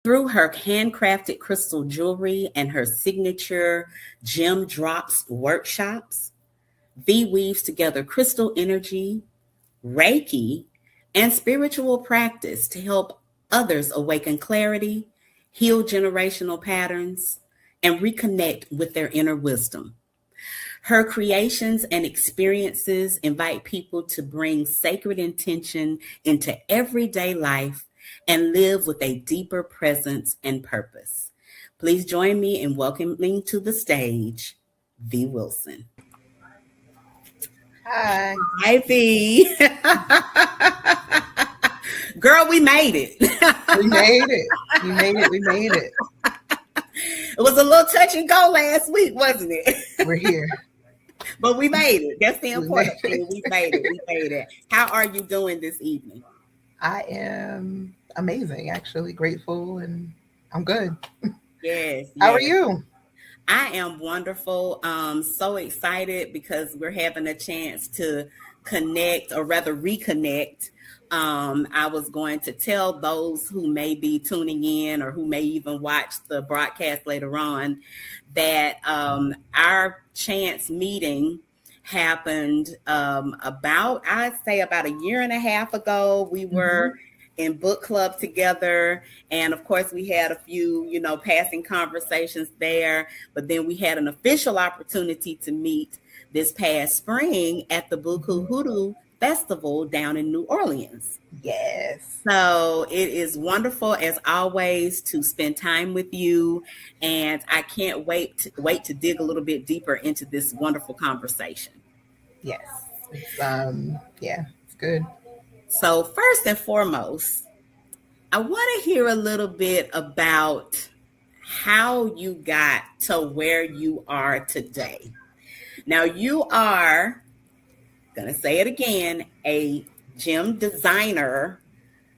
Through her handcrafted crystal jewelry and her signature gem drops workshops, Vee weaves together crystal energy, Reiki, and spiritual practice to help others awaken clarity, heal generational patterns, and reconnect with their inner wisdom. Her creations and experiences invite people to bring sacred intention into everyday life and live with a deeper presence and purpose. Please join me in welcoming to the stage Vee Wilson. Hi. Hi, Vee. Girl, we made it. We made it. We made it. We made it. It was a little touch and go last week, wasn't it? We're here. But we made it. That's the We important made thing. it. We made it. We made it. How are you doing this evening? I am amazing, actually, grateful, and I'm good. Yes, How are yes. you? I am wonderful. So excited because we're having a chance to connect, or rather reconnect. I was going to tell those who may be tuning in or who may even watch the broadcast later on that our chance meeting happened I'd say about a year and a half ago. We Mm-hmm. were in book club together, and of course we had a few passing conversations there, but then we had an official opportunity to meet this past spring at the Buku Mm-hmm. Hoodoo Festival down in New Orleans. Yes. So it is wonderful as always to spend time with you, and I can't wait to dig a little bit deeper into this wonderful conversation. Yes. Yeah, it's good. So first and foremost, I want to hear a little bit about how you got to where you are today. Now, you are, going to say it again, a gem designer,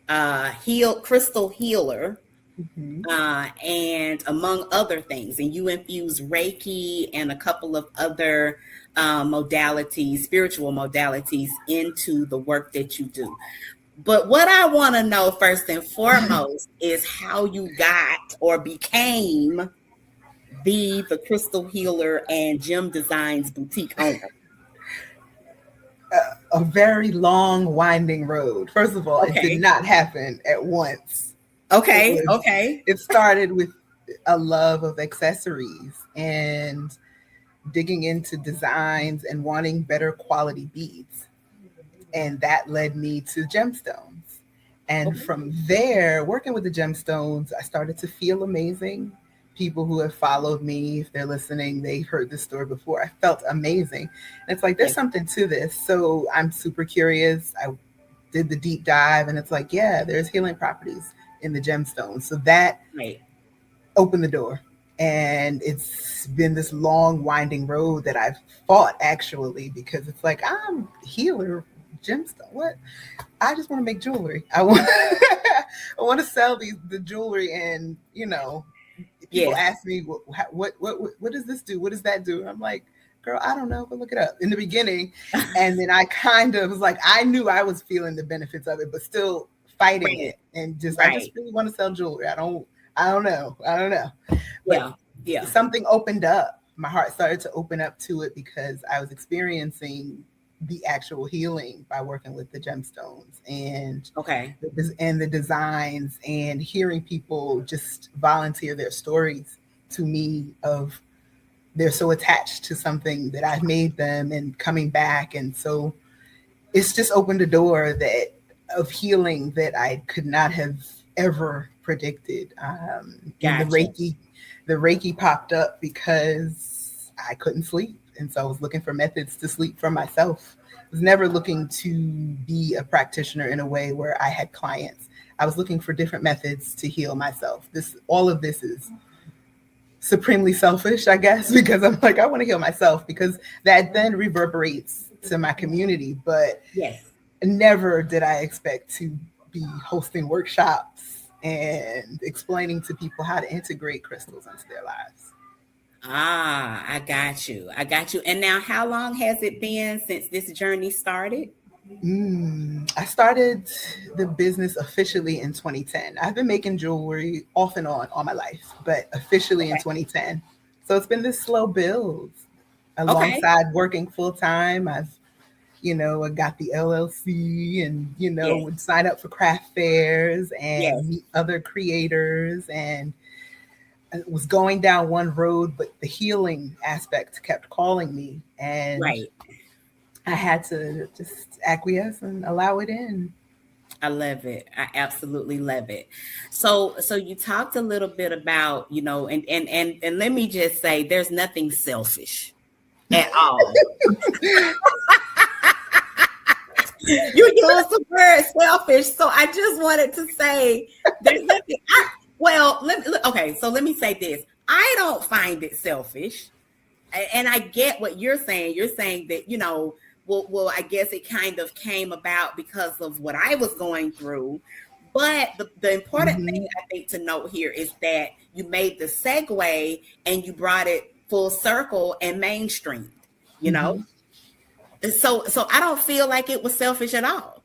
crystal healer, Mm-hmm. and among other things. And you infuse Reiki and a couple of other modalities, spiritual modalities, into the work that you do. But what I want to know first and foremost is how you got or became the Crystal Healer and Gem Designs boutique owner. A very long, winding road. First of all, it did Okay. not happen at once. It Okay. was. Okay. It started with a love of accessories and digging into designs and wanting better quality beads. And that led me to gemstones. And Okay. from there, working with the gemstones, I started to feel amazing. People who have followed me, if they're listening, they've heard this story before. I felt amazing. And it's like, there's Yes. something to this. So I'm super curious. I did the deep dive, and it's like, yeah, there's healing properties in the gemstones. So that Right. opened the door. And it's been this long, winding road that I've fought actually, because it's like, I'm a healer, gemstone. What? I just want to make jewelry. I want I want to sell the jewelry, and people Yes. ask me what does this do? What does that do? And I'm like, girl, I don't know, but look it up in the beginning. And then I kind of was like, I knew I was feeling the benefits of it, but still fighting Right. it, and just I just Right. really want to sell jewelry. I don't know. But Yeah. Yeah. something opened up. My heart started to open up to it because I was experiencing the actual healing by working with the gemstones and Okay. the designs, and hearing people just volunteer their stories to me of they're so attached to something that I've made them and coming back. And so it's just opened a door that of healing that I could not have ever predicted. And Gotcha. the Reiki popped up because I couldn't sleep, and so I was looking for methods to sleep for myself. I was never looking to be a practitioner in a way where I had clients. I was looking for different methods to heal myself. All of this is supremely selfish, I guess, because I'm like, I want to heal myself because that then reverberates to my community. But Yes. never did I expect to be hosting workshops and explaining to people how to integrate crystals into their lives. Ah, I got you. I got you. And now, how long has it been since this journey started? I started the business officially in 2010. I've been making jewelry off and on all my life, but officially in Okay. 2010. So it's been this slow build Okay. alongside working full time. I got the LLC and, Yes. would sign up for craft fairs and Yes. meet other creators, and I was going down one road, but the healing aspect kept calling me, and Right. I had to just acquiesce and allow it in. I love it. I absolutely love it. So you talked a little bit about, and let me just say there's nothing selfish at all. You used the word selfish, so I just wanted to say there's nothing. Well, okay. So let me say this: I don't find it selfish, and I get what you're saying. You're saying that well, I guess it kind of came about because of what I was going through. But the important thing Hmm. I think to note here is that you made the segue and you brought it full circle and mainstream. You know, Hmm. so I don't feel like it was selfish at all.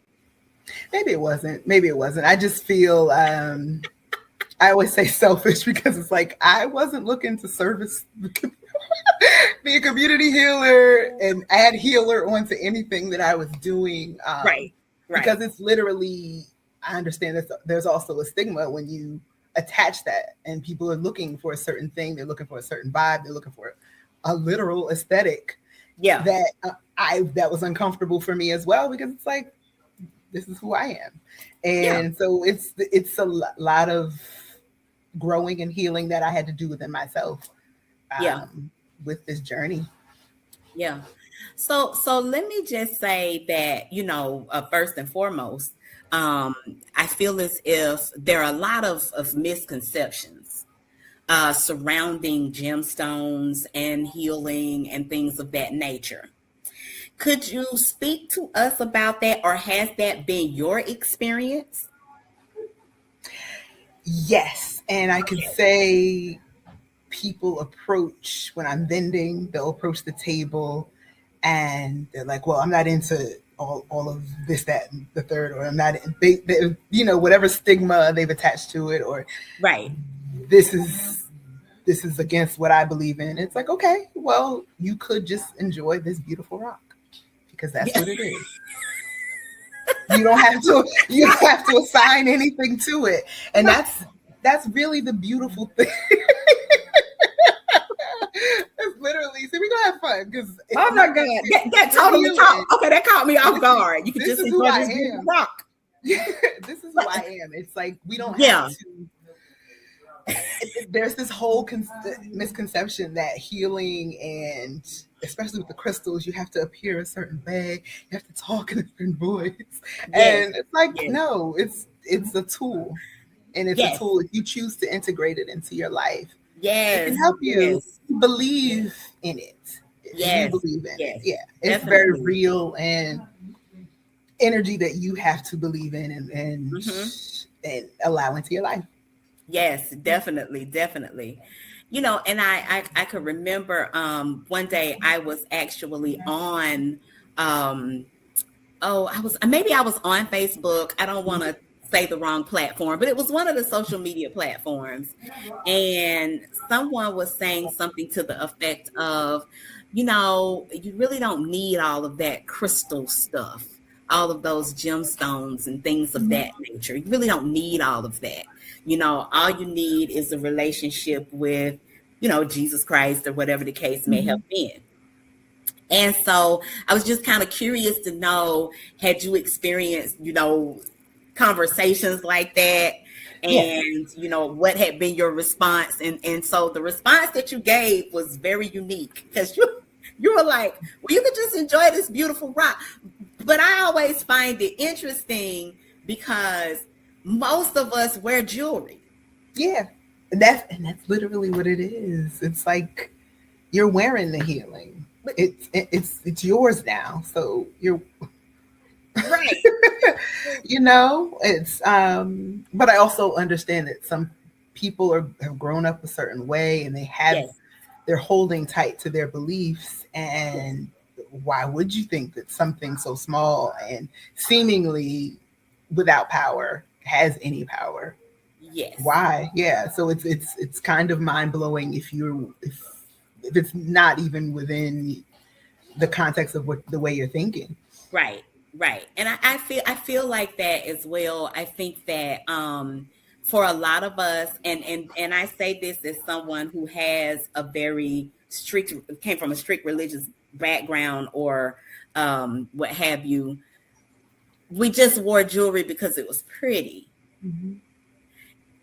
Maybe it wasn't. Maybe it wasn't. I just feel I always say selfish because it's like I wasn't looking to service be a community healer and add healer onto anything that I was doing. Right. Right. Because it's literally, I understand that there's also a stigma when you attach that, and people are looking for a certain thing, they're looking for a certain vibe, they're looking for a literal aesthetic Yeah. that I that was uncomfortable for me as well, because it's like this is who I am, Yeah. and so it's a lot of growing and healing that I had to do within myself, Yeah. um, with this journey. Yeah. So let me just say that, first and foremost, um, I feel as if there are a lot of misconceptions surrounding gemstones and healing and things of that nature. Could you speak to us about that, or has that been your experience? Yes, and I could Okay. say people approach when I'm vending, they'll approach the table and they're like, well, I'm not into all of this, that, and the third, or I'm not, whatever stigma they've attached to it, or Right. this is this is against what I believe in. It's like, okay, well, you could just enjoy this beautiful rock because that's Yeah. what it is. You don't have to assign anything to it. And Right. that's really the beautiful thing. It's literally, see, we're gonna have fun because it's Oh my not God. just That we're totally caught. healing. Okay, that caught me off This is guard. You could this just is who enjoy I this beautiful am. rock. This is who But I am. It's like we don't have yeah. to. There's this whole misconception that healing, and especially with the crystals, you have to appear a certain way, you have to talk in a certain voice, Yes. and it's like Yes. no, it's a tool, and it's a Yes. tool if you choose to integrate it into your life. It can Yes. help you Yes. believe in it if you Yes. believe in it. Yes. Yeah, it's very Definitely. real and energy that you have to believe in Hmm. and allow into your life. Yes, definitely, definitely. And I could remember one day I was actually on I was on Facebook. I don't want to say the wrong platform, but it was one of the social media platforms. And someone was saying something to the effect of, you really don't need all of that crystal stuff, all of those gemstones and things of that nature. You really don't need all of that. All you need is a relationship with, Jesus Christ or whatever the case may have Mhm. been. And so I was just kind of curious to know, had you experienced, conversations like that? Yes. And, what had been your response? And so the response that you gave was very unique because you were like, well, you could just enjoy this beautiful rock. But I always find it interesting because most of us wear jewelry. Yeah. And that's literally what it is. It's like you're wearing the healing. But It's yours now. So you're right. it's but I also understand that some people have grown up a certain way, and Yes. they're holding tight to their beliefs, Yes. and why would you think that something so small and seemingly without power has any power? Yes. Why? Yeah. So it's kind of mind blowing if it's not even within the context of what the way you're thinking. Right, right. And I feel like that as well. I think that for a lot of us, and I say this as someone who has a very strict, came from a strict religious background, or what have you, we just wore jewelry because it was pretty. Mm-hmm.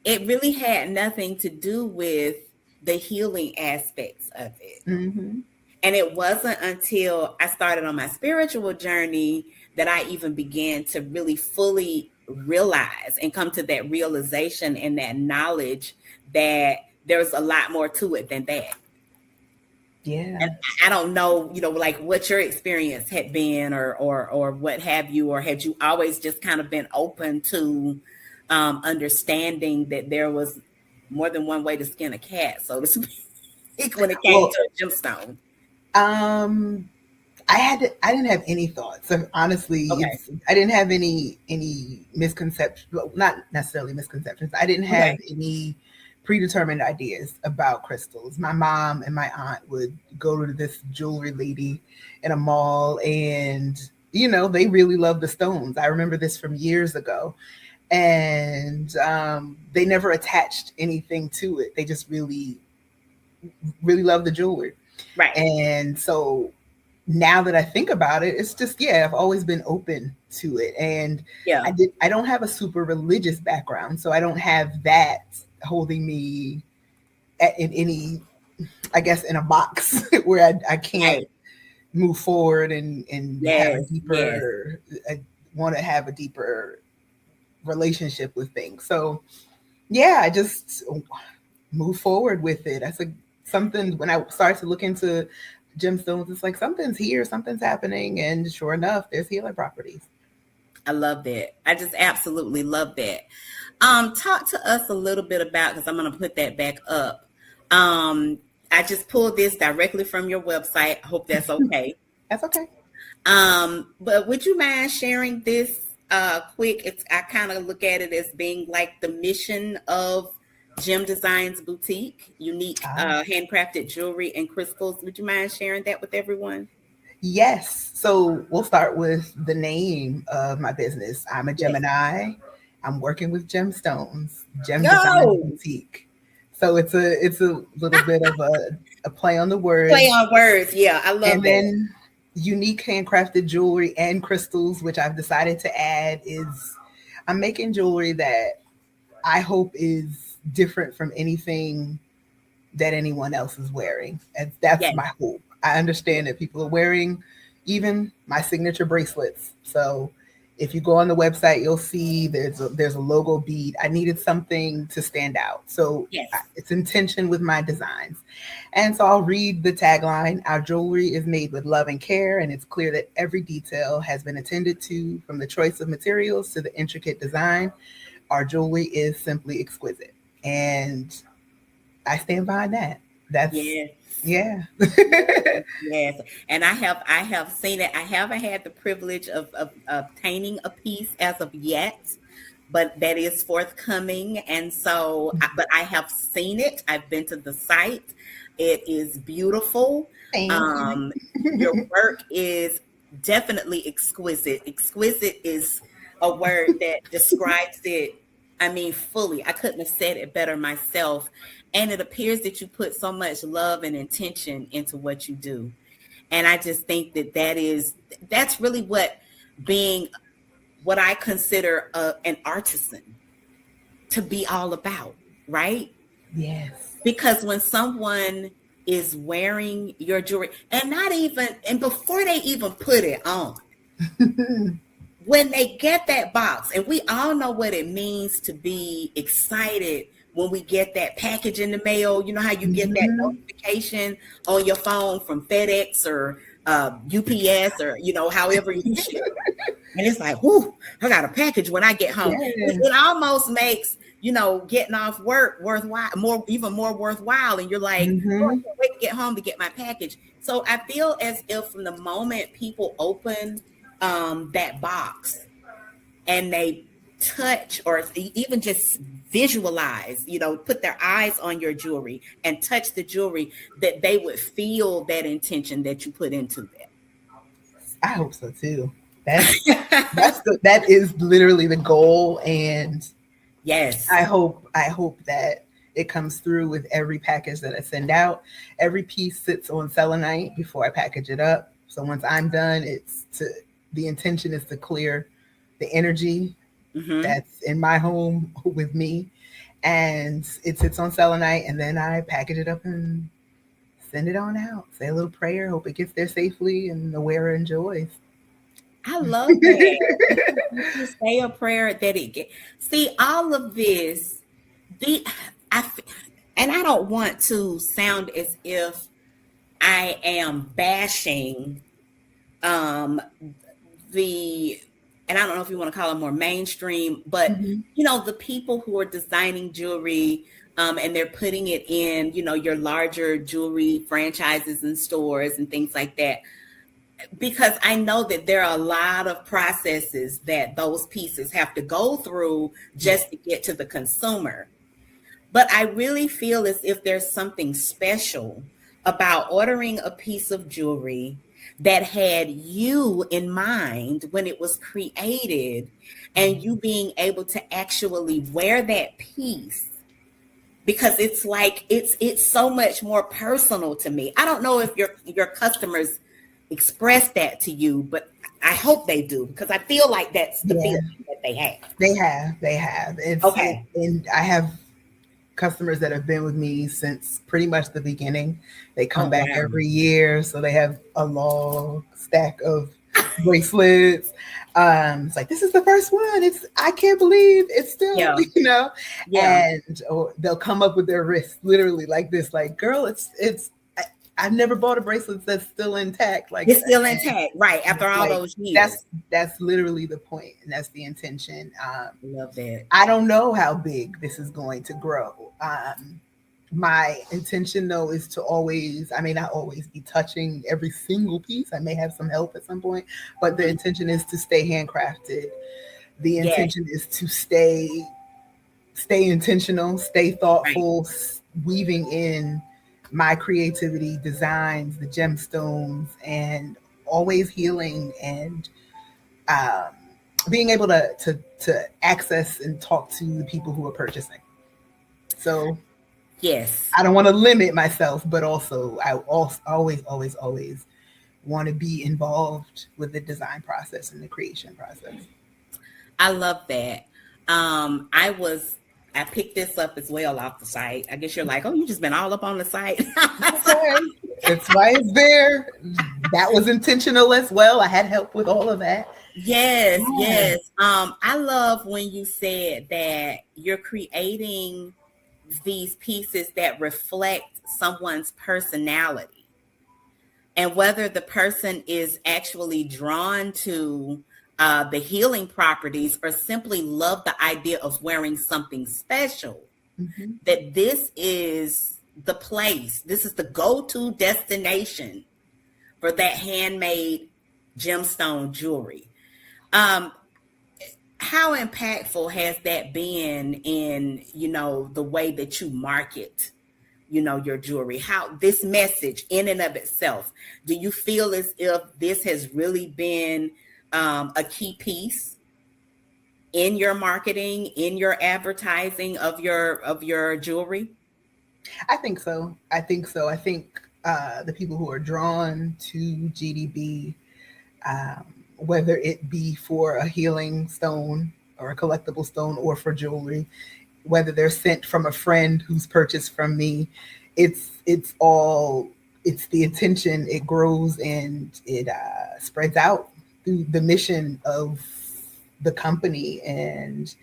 It really had nothing to do with the healing aspects of it. Mm-hmm. And it wasn't until I started on my spiritual journey that I even began to really fully realize and come to that realization and that knowledge that there's a lot more to it than that. And Yeah. I don't know, like what your experience had been, or what have you, or had you always just kind of been open to understanding that there was more than one way to skin a cat, so to speak, when it came Well, to a gemstone. um, I didn't have any thoughts. So honestly, Okay. I didn't have any misconceptions. Well, not necessarily misconceptions. I didn't have Okay. any predetermined ideas about crystals. My mom and my aunt would go to this jewelry lady in a mall, and they really loved the stones. I remember this from years ago, and they never attached anything to it. They just really, really loved the jewelry. Right. And so now that I think about it, it's just, yeah, I've always been open to it. And Yeah. I don't have a super religious background, so I don't have that holding me in any, I guess, in a box where I can't Right. move forward and have a Yes. Yes. deeper, I want to have a deeper relationship with things. So yeah, I just move forward with it. That's something when I started to look into gemstones, it's like something's here, something's happening, and sure enough, there's healing properties. I love that. I just absolutely love that. Talk to us a little bit about, because I'm going to put that back up. I just pulled this directly from your website. I hope that's okay. That's okay. But would you mind sharing this quick? I kind of look at it as being like the mission of Gem Designs Boutique, unique Ah, handcrafted jewelry and crystals. Would you mind sharing that with everyone? yes. So we'll start with the name of my business. I'm a Yes. Gemini. I'm working with gemstones, Gem Designs Yo, Boutique. So it's a little bit of a play on the play words. on words. Yeah, I love And that. then unique handcrafted jewelry and crystals, which I've decided to add, is I'm making jewelry that I hope is different from anything that anyone else is wearing. And that's Yes. my hope. I understand that people are wearing even my signature bracelets. So if you go on the website, you'll see there's a logo bead. I needed something to stand out. So Yes. it's intention with my designs. And so I'll read the tagline. Our jewelry is made with love and care, and it's clear that every detail has been attended to, from the choice of materials to the intricate design. Our jewelry is simply exquisite. And I stand by that. That's, Yes. yeah. Yes, and I have seen it. I haven't had the privilege of obtaining a piece as of yet, but that is forthcoming. And so, but I have seen it. I've been to the site. It is beautiful. Thank you. Um, your work is definitely exquisite. Exquisite is a word that describes it. I mean, fully. I couldn't have said it better myself. And it appears that you put so much love and intention into what you do. And I just think that's really what being what I consider an artisan to be all about, right? Yes. Because when someone is wearing your jewelry, and not even, and before they even put it on, when they get that box, and we all know what it means to be excited when we get that package in the mail. You know how you get that Mhm. notification on your phone from FedEx or UPS, or however you ship. And it's like, whoo, I got a package when I get home. Yes. It almost makes getting off work worthwhile, even more worthwhile. And you're like, oh, I Mm-hmm. can't wait to get home to get my package. So I feel as if from the moment people open that box and they touch or even just visualize, put their eyes on your jewelry and touch the jewelry, that they would feel that intention that you put into I hope so too. That's that. that is literally the goal, and Yes. I hope that it comes through with every package that I send out. Every piece sits on selenite before I package it up. So once I'm done, the intention is to clear the energy Hmm. that's in my home with me, and it sits on selenite, and then I package it up and send it on out. Say a little prayer, hope it gets there safely, and the wearer enjoys. I love that. You say a prayer that it get. See, all of this, the I f- and I don't want to sound as if I am bashing um the, and I don't know if you want to call it more mainstream, but Mhm. the people who are designing jewelry, and they're putting it in, your larger jewelry franchises and stores and things like that, because I know that there are a lot of processes that those pieces have to go through Yeah. just to get to the consumer. But I really feel as if there's something special about ordering a piece of jewelry that had you in mind when it was created, and you being able to actually wear that piece, because it's like it's so much more personal to me. I don't know if your customers express that to you, but I hope they do, because I feel like that's the Yeah, feeling that they have. they have. Okay. And I have customers that have been with me since pretty much the beginning. They come Oh back wow. every year, so they have a long stack of bracelets. It's like, this is the first one. I can't believe it's still, Yeah. Yeah. and they'll come up with their wrist literally like this, like, girl, it's. I've never bought a bracelet that's still intact like It's that. still intact, right? After all Like, those that's years. that's literally the point, and that's the intention. Love that. I don't know how big this is going to grow. My intention though is to always, I may not always be touching every single piece. I may have some help at some point, but the Mhm. intention is to stay handcrafted. The Yes, intention is to stay intentional, stay right. thoughtful, weaving in my creativity, designs, the gemstones, and always healing, and um, being able to access and talk to the people who are purchasing. So Yes. I don't want to limit myself, but also I also always want to be involved with the design process and the creation process. I love that. I picked this up as well off the site. I guess you're like, oh, you just been all up on the site. Okay, it's why it's there. That was intentional as well. I had help with all of that. Yes, Yeah. yes. I love when you said that you're creating these pieces that reflect someone's personality, and whether the person is actually drawn to the healing properties or simply love the idea of wearing something special, Hmm. that this is the place, this is the go-to destination for that handmade gemstone jewelry. Um, how impactful has that been in, the way that you market, your jewelry? How this message in and of itself, do you feel as if this has really been a key piece in your marketing, in your advertising of your jewelry? I think so. I think so. I think the people who are drawn to GDB, whether it be for a healing stone or a collectible stone or for jewelry, whether they're sent from a friend who's purchased from me, it's all, it's the intention. It grows and it spreads out through the mission of the company, and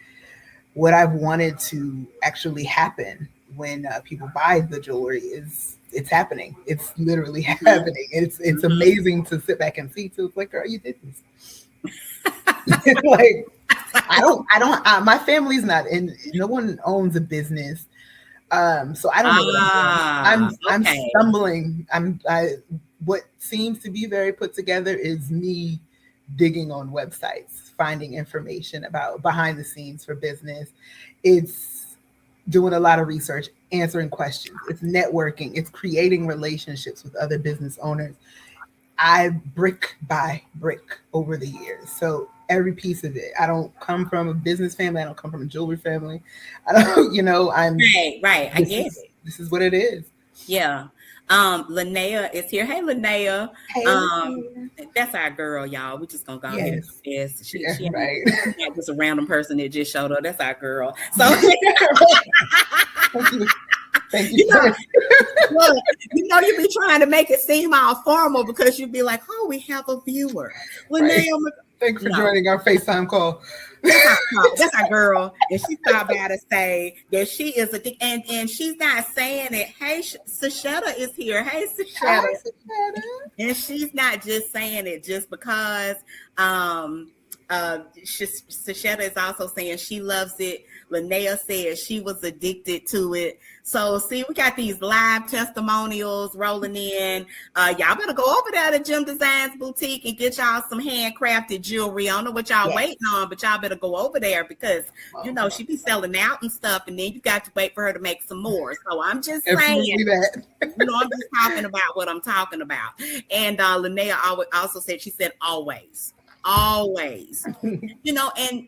what I've wanted to actually happen when people buy the jewelry is it's happening. It's literally Mhm. happening. It's Mhm. amazing to sit back and see. So it's like, girl, you did this. Like, My family's not in, no one owns a business. So I don't know what I'm doing. I'm Okay. stumbling. What seems to be very put together is me digging on websites, finding information about behind the scenes for business. It's doing a lot of research, answering questions. It's networking. It's creating relationships with other business owners. I brick by brick over the years. So every piece of it. I don't come from a business family. I don't come from a jewelry family. I don't, Right. I get it. this is what it is. Yeah. Linnea is here. Hey, Linnea. Hey, Um, Latoya. that's our girl, y'all. We just gonna go ahead and Yes. confess. Yeah, She right. she's not just a random person that just showed up. That's our girl. So Thank you. Thank you you. know, look, you be trying to make it seem all formal because you'd be like, "Oh, we have a viewer." Right. Linnea, Thanks for no. joining our FaceTime call. That's our girl, and she stopped by to say that she is and she's not saying it. Hey, Sashetta is here. Hey, Hi, Sashetta. Savannah. And she's not just saying it just because. Sashetta is also saying she loves it. Linnea said she was addicted to it. So see, we got these live testimonials rolling in. Y'all better go over there to Gem Designs Boutique and get y'all some handcrafted jewelry. I don't know what y'all waiting on, but y'all better go over there because she be selling out and stuff, and then you got to wait for her to make some more. So I'm just Absolutely saying, that. I'm just talking about what I'm talking about. And Linnea also said, she said, always. And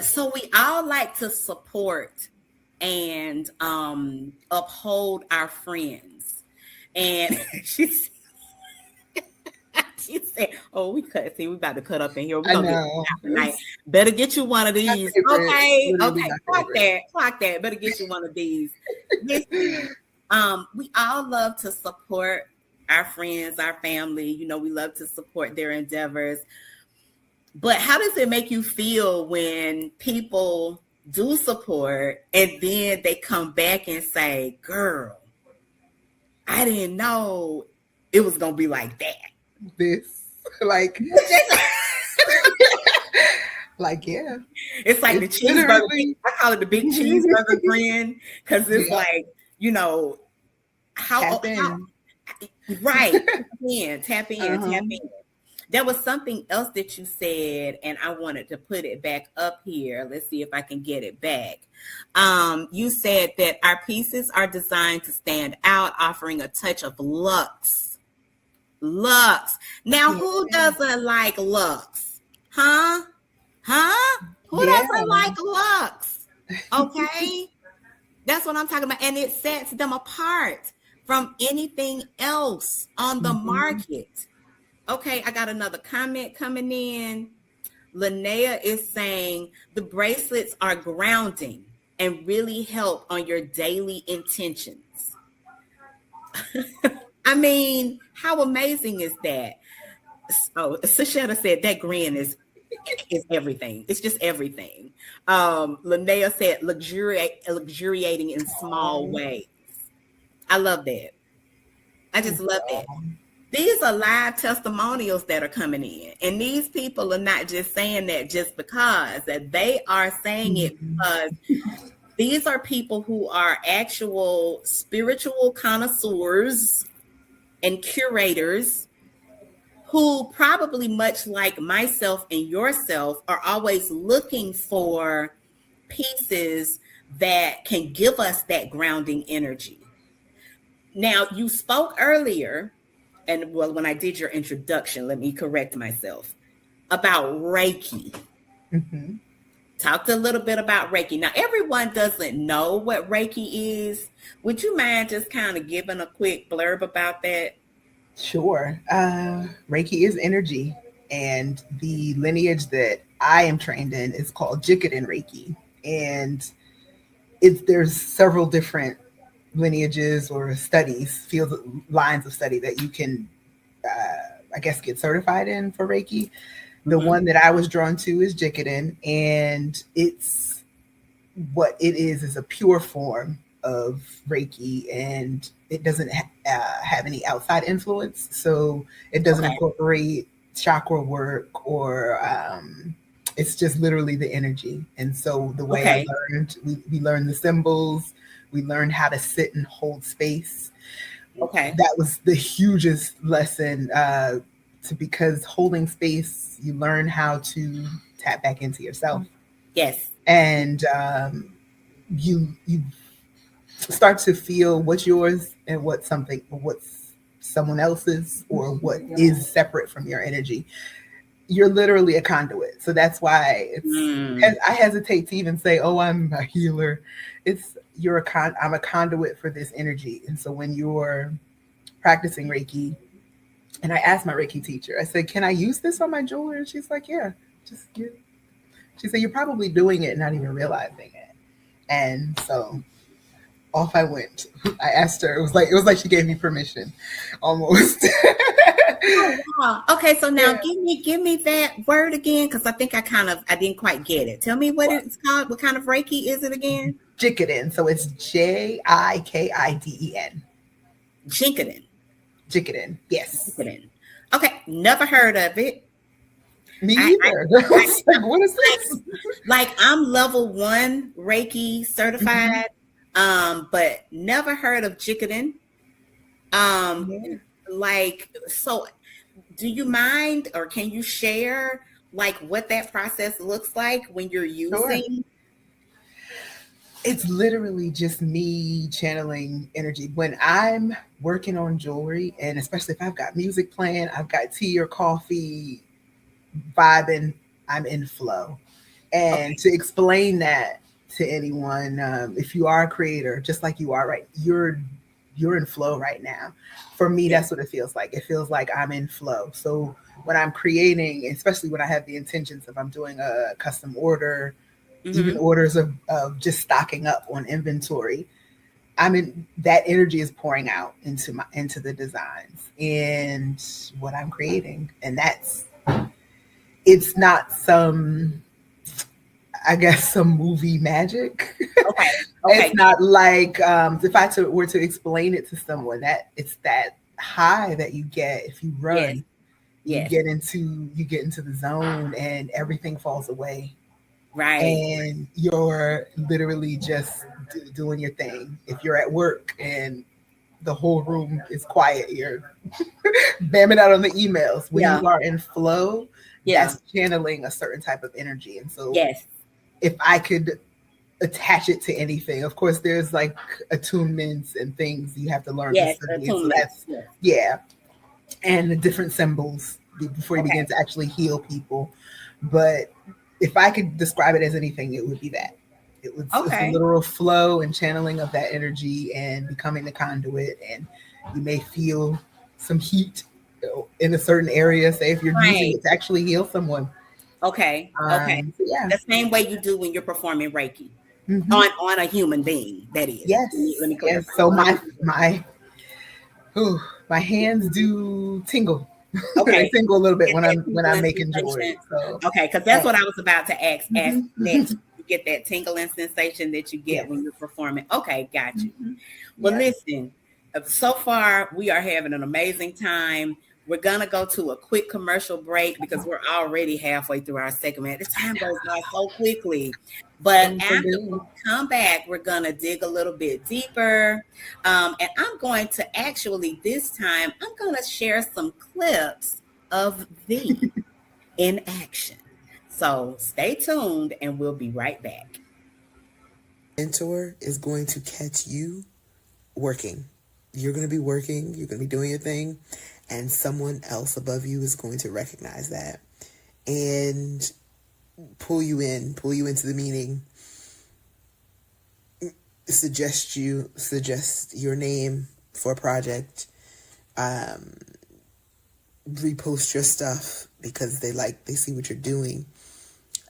so we all like to support and uphold our friends. And she said, "Oh, we about to cut up in here. We're gonna get tonight. Better get you one of these." Okay, clock that. Better get you one of these. Listen, we all love to support our friends, our family. We love to support their endeavors. But how does it make you feel when people do support and then they come back and say, "Girl, I didn't know it was gonna be like that." Yeah. It's like the cheeseburger. I call it the big cheeseburger grin because it's like, tap in. Right. Tap in. There was something else that you said, and I wanted to put it back up here. Let's see if I can get it back. You said that our pieces are designed to stand out, offering a touch of luxe. Now, who doesn't like luxe? Huh? Who doesn't like luxe? Okay. That's what I'm talking about. And it sets them apart from anything else on the market. Okay, I got another comment coming in. Linnea is saying the bracelets are grounding and really help on your daily intentions. I mean, how amazing is that? Oh, Sashetta said that grin is everything. It's just everything. Linnea said luxuriating in small ways. I love that. I just love that. These are live testimonials that are coming in. And these people are not just saying that just because, that they are saying it because these are people who are actual spiritual connoisseurs and curators who probably, much like myself and yourself, are always looking for pieces that can give us that grounding energy. Now, you spoke earlier, and when I did your introduction, let me correct myself, about Reiki. Talked a little bit about Reiki. Now, everyone doesn't know what Reiki is. Would you mind just kind of giving a quick blurb about that? Sure. Reiki is energy, and the lineage that I am trained in is called Jikiden Reiki. And there's several different lineages or lines of study that you can, I guess, get certified in for Reiki. The one that I was drawn to is Jikiden, and it's what it is a pure form of Reiki, and it doesn't have any outside influence. So it doesn't incorporate chakra work or It's just literally the energy. And so the way I Okay. learned, we learned the symbols, we learned how to sit and hold space. Okay. That was the hugest lesson, because holding space, you learn how to tap back into yourself, Yes. and you start to feel what's yours and what's someone else's, or what is separate from your energy. You're literally a conduit. So that's why Mm. I hesitate to even say, "Oh, I'm a healer." It's I'm a conduit for this energy. And so when you're practicing Reiki, and I asked my Reiki teacher, I said, "Can I use this on my jewelry?" And she's like, "Yeah, just you." She said, "You're probably doing it and not even realizing it." And so off I went. I asked her. It was like she gave me permission, almost. Oh, wow. Okay, so now Yeah. give me that word again, because I think I didn't quite get it. Tell me what Well, it's called. What kind of Reiki is it again? Jikiden. So it's Jikiden. Jinkadin. Jikiden. Yes. Jinkadin. Okay, never heard of it. Me I either. I I was like, what is like this? I'm level one Reiki Mhm. certified, but never heard of Jinkadin. Um, Yeah, so do you mind, or can you share like what that process looks like when you're sure. using? It's literally just me channeling energy. When I'm working on jewelry, and especially if I've got music playing, I've got tea or coffee, vibing, I'm in flow. And Okay. to explain that to anyone, if you are a creator, just like you are, right, you're in flow right now. For me, Yeah. that's what it feels like. It feels like I'm in flow. So when I'm creating, especially when I have the intentions of I'm doing a custom order, even Mm-hmm. orders of just stocking up on inventory, I'm in that energy is pouring out into the designs and what I'm creating. And that's it's not some, I guess, some movie magic. Okay. It's Okay. not like, if were to explain it to someone, that it's that high that you get if you Yes. run. Yes. You get into the zone and everything falls away, Right. and you're literally just doing your thing. If you're at work and the whole room is quiet, you're bamming out on the emails. When Yeah. you are in flow, Yeah. that's channeling a certain type of energy. And so Yes. if I could attach it to anything, of course there's like attunements and things you have to learn to Yes. study. And so Attunement. that's, Yes. yeah, and the different symbols before you begin Okay. to actually heal people. But if I could describe it as anything, it would be that. It's the Okay. literal flow and channeling of that energy and becoming the conduit. And you may feel some heat, in a certain area, say if you're using Right. it to actually heal someone. Okay. Okay. So yeah. The same way you do when you're performing Reiki Hmm. on a human being. That is. Let me Yes, yes. clarify. So On a my human being. my ooh, my hands do tingle. They Okay. tingle a little bit Get when that I'm tingling making jewelry. sensation. So Okay, because that's yeah. what I was about to ask Mhm, next. mhm. You get that tingling sensation that you get when Yes. you're performing. Okay, got you. Mhm. Well, Yeah. listen, so far we are having an amazing time. We're gonna go to a quick commercial break because we're already halfway through our segment. The time goes by so quickly. But So so after we good. come back, we're gonna dig a little bit deeper. And I'm going to actually this time I'm gonna share some clips of thee in action. So stay tuned and we'll be right back. Mentor is going to catch you working. You're going to be working, you're going to be doing your thing, and someone else above you is going to recognize that and pull you into the meeting, suggest your name for a project, um, repost your stuff because they see what you're doing,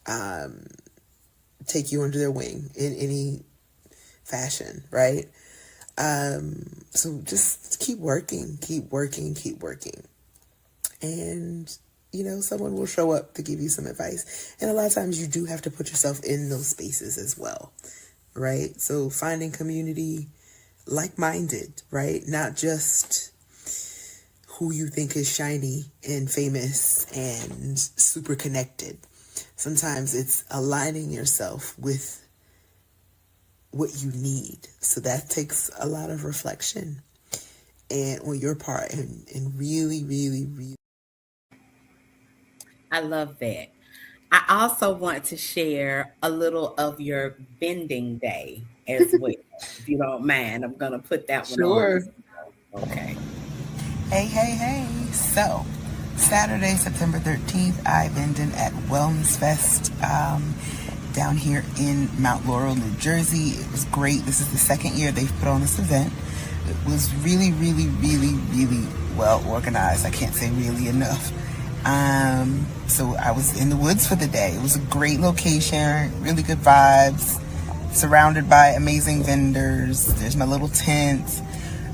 um, take you under their wing in any fashion, right? So just keep working, keep working, keep working. And, someone will show up to give you some advice. And a lot of times you do have to put yourself in those spaces as well, right? So finding community, like-minded, right? Not just who you think is shiny and famous and super connected. Sometimes it's aligning yourself with what you need. So that takes a lot of reflection and on your part, and really, really, really. I love that. I also want to share a little of your vending day as well, if you don't mind. I'm going to put that one on Sure. as well. Okay. Hey, hey, hey. So, Saturday, September 13th, I vended at Wellness Fest down here in Mount Laurel, New Jersey. It was great. This is the second year they've put on this event. It was really, really, really, really well organized. I can't say really enough. So I was in the woods for the day. It was a great location, really good vibes, surrounded by amazing vendors. There's my little tent.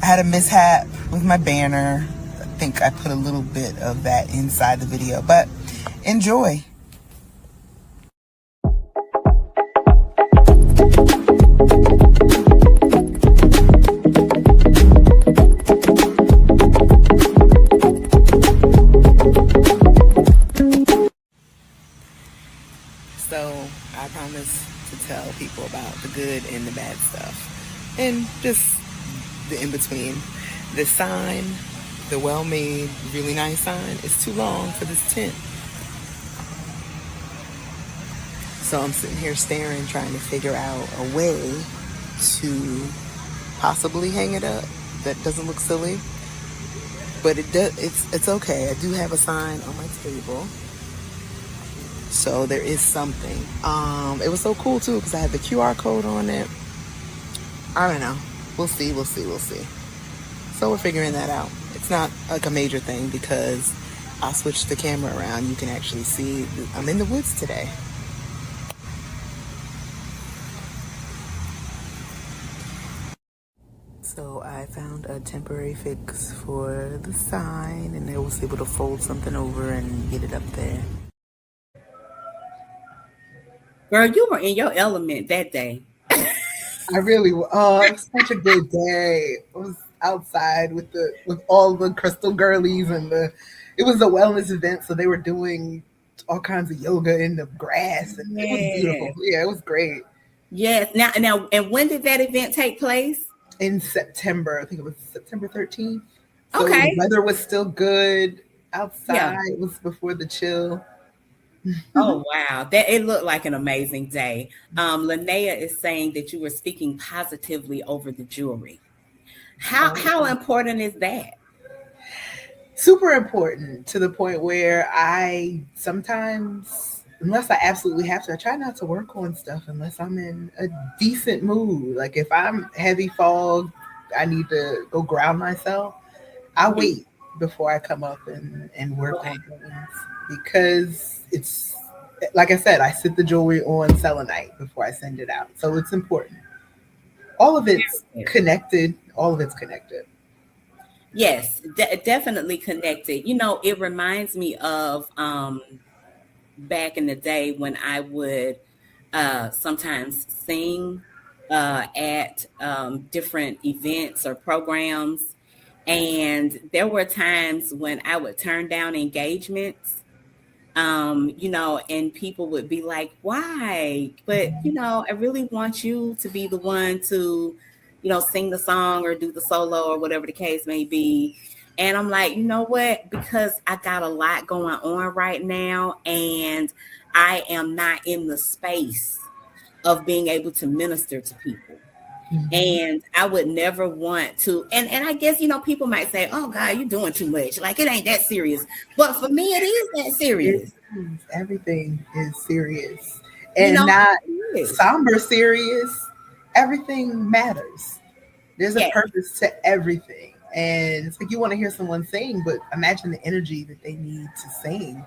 I had a mishap with my banner. I think I put a little bit of that inside the video, but enjoy. So I promise to tell people about the good and the bad stuff and just the in between. The sign, the well made, really nice sign, is too long for this tent. So I'm sitting here staring, trying to figure out a way to possibly hang it up that doesn't look silly. But it does. It's okay. I do have a sign on my table, so there is something. It was so cool too because I had the QR code on it. I don't know. We'll see. We'll see. We'll see. So we're figuring that out. It's not like a major thing because I switched the camera around. You can actually see I'm in the woods today. So I found a temporary fix for the sign, and I was able to fold something over and get it up there. Girl, you were in your element that day. I really, oh, it was such a good day. I was outside with all the crystal girlies and it was a wellness event, so they were doing all kinds of yoga in the grass, and it was Yeah. beautiful. Yeah, it was great. Yes. Now, and when did that event take place? In September, I think it was September 13th. So the Okay. weather was still good Yeah. outside. It was before the chill. Oh wow, that it looked like an amazing day. Linnea is saying that you were speaking positively over the jewelry. How Oh, important is that? super important to the point where I sometimes, unless I absolutely have to, I try not to work on stuff unless I'm in a decent mood. Like if I'm heavy fog, I need to go ground myself. I Mhm. wait before I come up and work Okay, on things because it's like I said, I sit the jewelry on selenite before I send it out. So it's important. All of it's good. connected. All of it's connected. Yes, definitely connected. It reminds me of back in the day when I would sometimes sing at different events or programs. And there were times when I would turn down engagements, and people would be like, why? But, I really want you to be the one to, sing the song or do the solo or whatever the case may be. And I'm like, you know what? Because I got a lot going on right now and I am not in the space of being able to minister to people. Mhm. And I would never want to, and I guess, people might say, oh God, you're doing too much. Like it ain't that serious. But for me, it is that It serious. is. Everything is serious You and know, not it is. somber serious. Everything matters. There's a Yeah, purpose to everything. And it's like you want to hear someone sing, but imagine the energy that they need to sing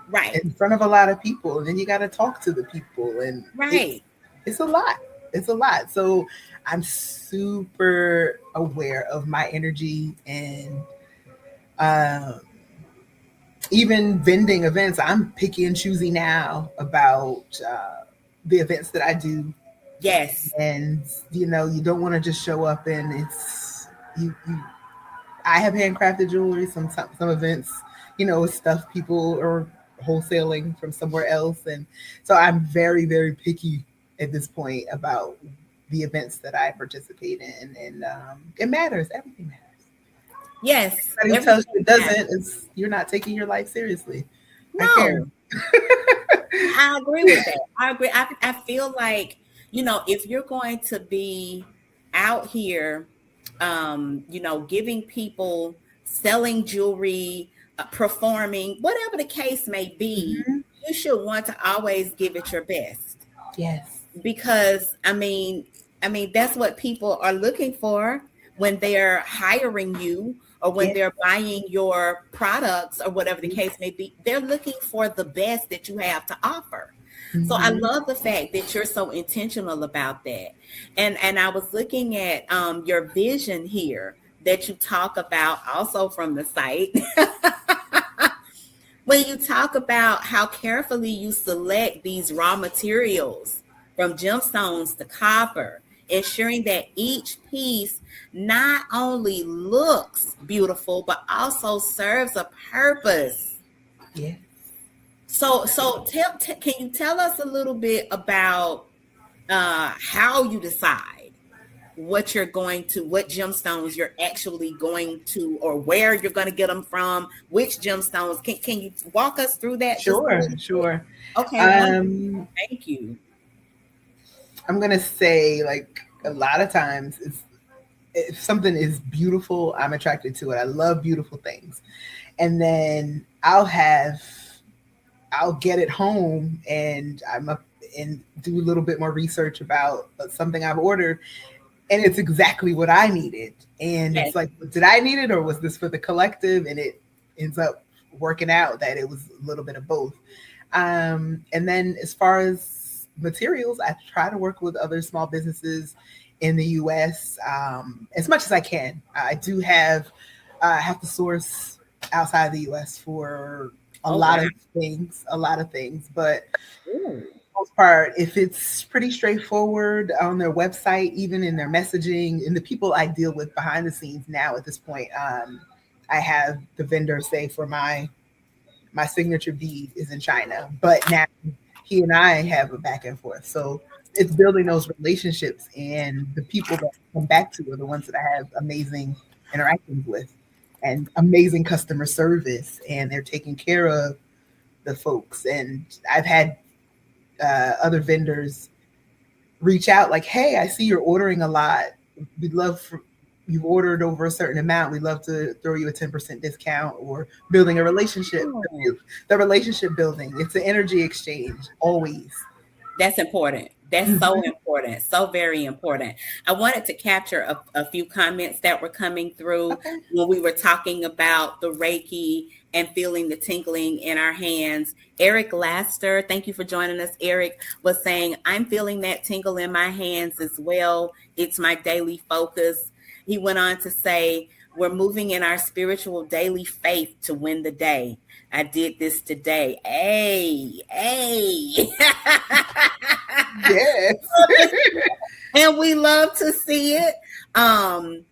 right, in front of a lot of people. And then you got to talk to the people. And right. it's a lot. It's a lot. So I'm super aware of my energy and um, even vending events. I'm picky and choosy now about the events that I do, Yes, and you don't want to just show up and it's you. I have handcrafted jewelry. Some events, it's stuff people are wholesaling from somewhere else. And so I'm very, very picky at this point about the events that I participate in. And it matters. Everything matters. Yes, Anybody who tells you it doesn't, is you're not taking your life seriously. I care. no, I agree with that. I agree. I feel like, if you're going to be out here, giving people, selling jewelry, performing, whatever the case may be, Mhm. you should want to always give it your best. Yes. Because I mean that's what people are looking for when they're hiring you, or when Yes. they're buying your products, or whatever the case may be. They're looking for the best that you have to offer. So I Mhm. love the fact that you're so intentional about that. And I was looking at your vision here that you talk about also from the site. When you talk about how carefully you select these raw materials, from gemstones to copper, ensuring that each piece not only looks beautiful but also serves a purpose. Yeah. So can you tell us a little bit about how you decide what gemstones you're actually going to, or where you're going to get them from, which gemstones? Can you walk us through that just a Sure. little bit? Sure. Okay, wonderful. Um, Thank you. I'm gonna say, like, a lot of times, it's if something is beautiful, I'm attracted to it. I love beautiful things, and then I'll get it home, and I'm up and do a little bit more research about something I've ordered, and it's exactly what I needed. And Yes. it's like, did I need it, or was this for the collective? And it ends up working out that it was a little bit of both. And then as far as materials, I try to work with other small businesses in the U.S. As much as I can. I have to source outside of the U.S. for Oh wow. a lot of things, but Ooh. most part, if it's pretty straightforward on their website, even in their messaging, and the people I deal with behind the scenes now at this point, I have the vendor say for my signature bead is in China, but now he and I have a back and forth. So it's building those relationships, and the people that I come back to are the ones that I have amazing interactions with and amazing customer service, and they're taking care of the folks. And I've had other vendors reach out like, "Hey, I see you're ordering a lot. We'd love for you've ordered over a certain amount. We'd love to throw you a 10% discount," or building a relationship. Oh. The relationship building. It's an energy exchange always. That's important. That's so Mhm. important. So very important. I wanted to capture a few comments that were coming through Okay. when we were talking about the Reiki and feeling the tingling in our hands. Eric Laster, thank you for joining us. Eric was saying, I'm feeling that tingle in my hands as well. It's my daily focus. He went on to say, we're moving in our spiritual daily faith to win the day. I did this today. Hey, hey. Yes. And we love to see it. Um,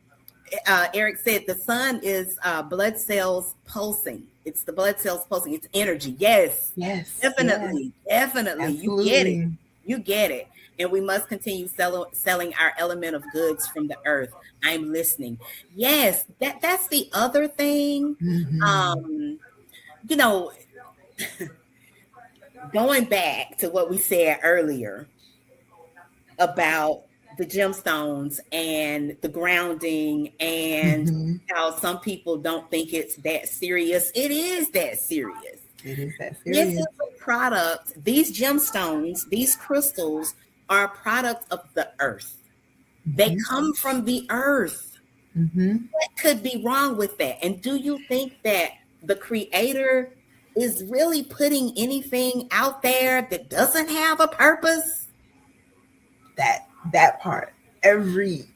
Eric said the sun is blood cells pulsing. It's the blood cells pulsing. It's energy. Yes, Yes. Yes. definitely, definitely. You get it. Absolutely. You get it. And we must continue selling our element of goods from the earth. I'm listening. Yes, that's the other thing. Hmm. Um, you know, going back to what we said earlier about the gemstones and the grounding, and Hmm. how some people don't think it's that serious. It is that serious. It is that This serious. is a product, these gemstones, these crystals are a product of the earth. They Hmm. come from the earth. Hmm. What could be wrong with that? And do you think that the creator is really putting anything out there that doesn't have a purpose? That part. Every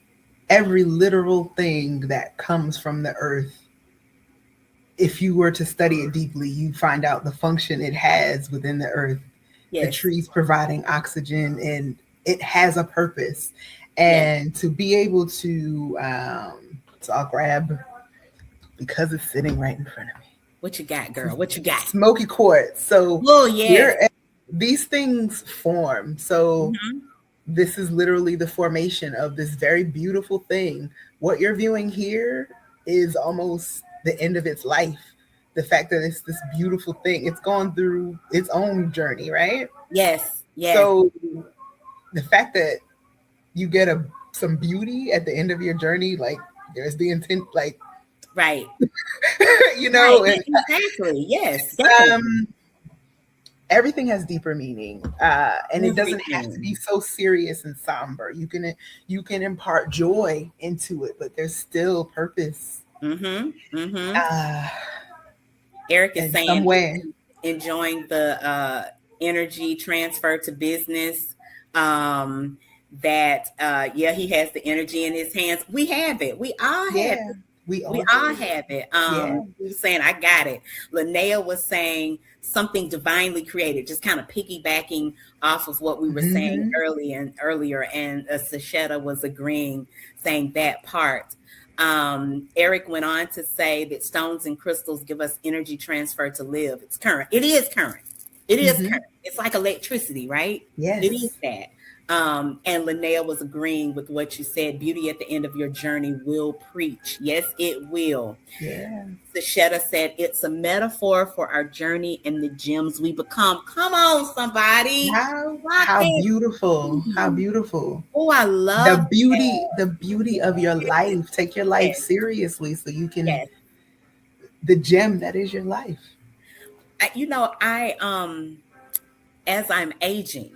literal thing that comes from the earth, if you were to study it deeply, you find out the function it has within the earth. The Yes, trees providing oxygen, and it has a purpose. yes. And to be able to, so I'll grab, because it's sitting right in front of me. What you got, girl? What you got? Smoky quartz. So Oh, yes. these things form. So Hmm. this is literally the formation of this very beautiful thing. What you're viewing here is almost the end of its life. The fact that it's this beautiful thing, it's gone through its own journey, right? Yes, yes, So the fact that you get some beauty at the end of your journey, like there's the intent, like right, you right. know, and Exactly. Yes, definitely. um, everything has deeper meaning, and it doesn't have to be Everything. so serious and somber. You can impart joy into it, but there's still purpose Mm-hmm. Mm-hmm. uh, Eric is in some saying he's way. been enjoying the energy transfer to business. Um, that yeah, he has the energy in his hands. We have it. We all have Yeah, it. we We all all do. have it. Yeah. He was saying, I got it. Linnea was saying something divinely created, just kind of piggybacking off of what we were saying Hmm. earlier. And Sashetta was agreeing, saying that part. Eric went on to say that stones and crystals give us energy transfer to live. It's current. It is current. It is Hmm. current. It's like electricity, right? It is Yes. that. And Linnea was agreeing with what you said. Beauty at the end of your journey will preach. Yes, it will. Yeah. Sashetta said it's a metaphor for our journey and the gems we become. Come on, somebody. Rock How it. beautiful. How beautiful. Oh, I love The beauty of your that. life. Take your life Yes, seriously so you can yes. the gem that is your life. I as I'm aging,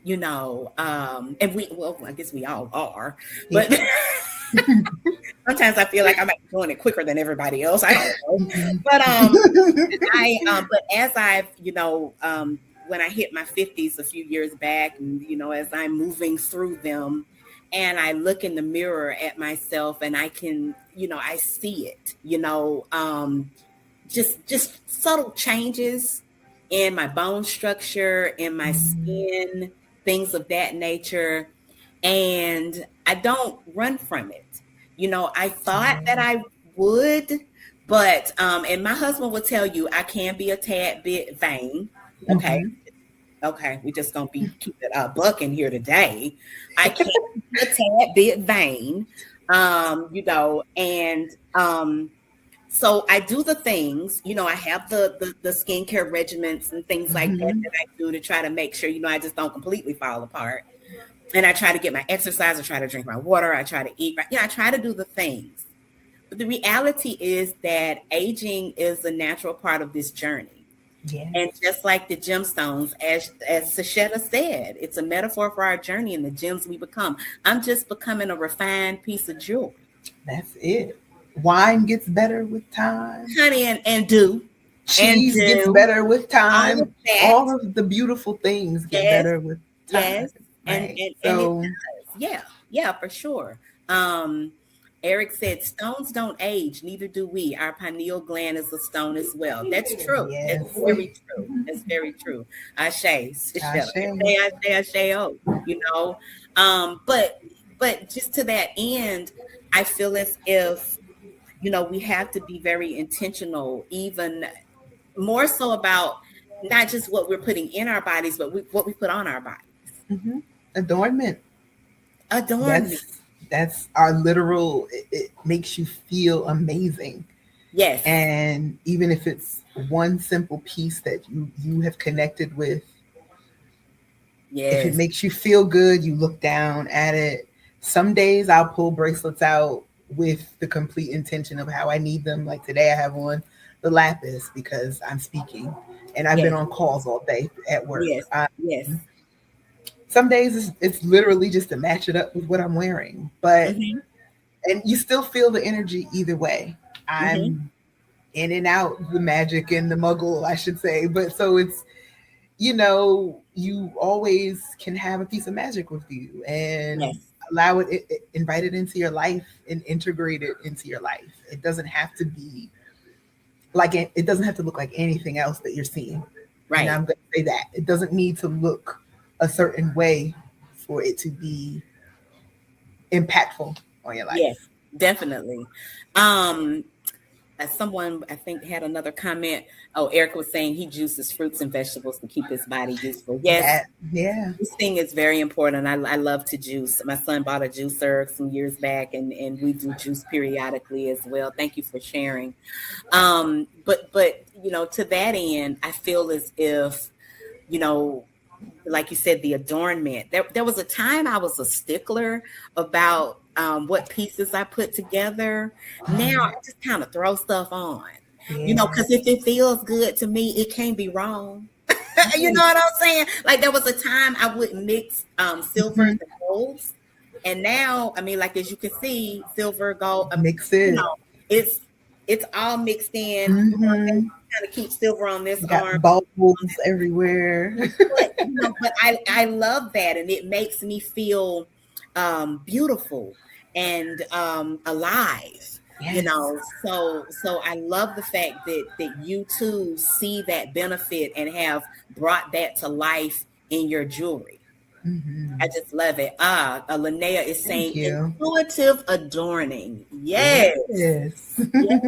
and well, I guess we all are, Yeah. but sometimes I feel like I might be doing it quicker than everybody else. I don't know. Mhm. But as I've, when I hit my 50s a few years back, and as I'm moving through them, and I look in the mirror at myself, and I can, I see it, just subtle changes in my bone structure, in my Mhm. skin, things of that nature, and I don't run from it. I thought Yeah. that I would, but and my husband will tell you I can be a tad bit vain. Okay, Mhm. okay, we just gonna be keep it buck in here today. I can be a tad bit vain, and so I do the things, I have the skincare regimens and things like that Mhm. that I do to try to make sure, I just don't completely fall apart. And I try to get my exercise, I try to drink my water, I try to eat right. I try to do the things. But the reality is that aging is a natural part of this journey. And Yes. just like the gemstones, as Sashetta said, it's a metaphor for our journey and the gems we become. I'm just becoming a refined piece of jewelry. That's it. Wine gets better with time. Honey, and Cheese gets do better with all of time. that. All of the beautiful things get Yes, better with time, yes, and right? and it So, does. Yeah, yeah, for sure. Um, Eric said, "Stones don't age, neither do we. Our pineal gland is a stone as well." That's true. That's yes, very true. That's very true. Ashe, I Shell, say. Ashe, oh, but just to that end, I feel as if we have to be very intentional, even more so about not just what we're putting in our bodies, but what we put on our bodies. Hmm. Adornment. Adornment. That's our literal. It makes you feel amazing, Yes. and even if it's one simple piece that you have connected with, if it Yes. makes you feel good, you look down at it. Some days I'll pull bracelets out with the complete intention of how I need them. Like today, I have on the lapis because I'm speaking and I've been Yes. on calls all day at work. Yes. Yes. Some days it's literally just to match it up with what I'm wearing, but Mm-hmm. and you still feel the energy either way. Mm-hmm. I'm in and out the magic and the muggle, I should say, but so it's you always can have a piece of magic with you and Yes. allow invite it into your life and integrate it into your life. It doesn't have to be like it doesn't have to look like anything else that you're seeing. And Right. I'm going to say that it doesn't need to look a certain way for it to be impactful on your Yes. life. Definitely. Um, someone I think had another comment. Oh, Eric was saying he juices fruits and vegetables to keep his body useful. Yes, That, yeah. juicing is very important. I love to juice. My son bought a juicer some years back, and we do juice periodically as well. Thank you for sharing. But to that end, I feel as if, you know, like you said, the adornment. There was a time I was a stickler about what pieces I put together. Now I just kind of throw stuff on, Yeah. because if it feels good to me, it can't be wrong. You know Right. what I'm saying? Like there was a time I would mix silvers Mhm. and golds, and now, I mean, like as you can see, silver, gold, Mix it. it's it's all mixed in. Hmm. Kind of keep silver on this arm. Got bubbles everywhere. But I love that, and it makes me feel beautiful and alive. Yes. So I love the fact that you too see that benefit and have brought that to life in your jewelry. I Hmm. just love it. Linnea is Thank saying you. intuitive adorning. Yes. Yes. Yes,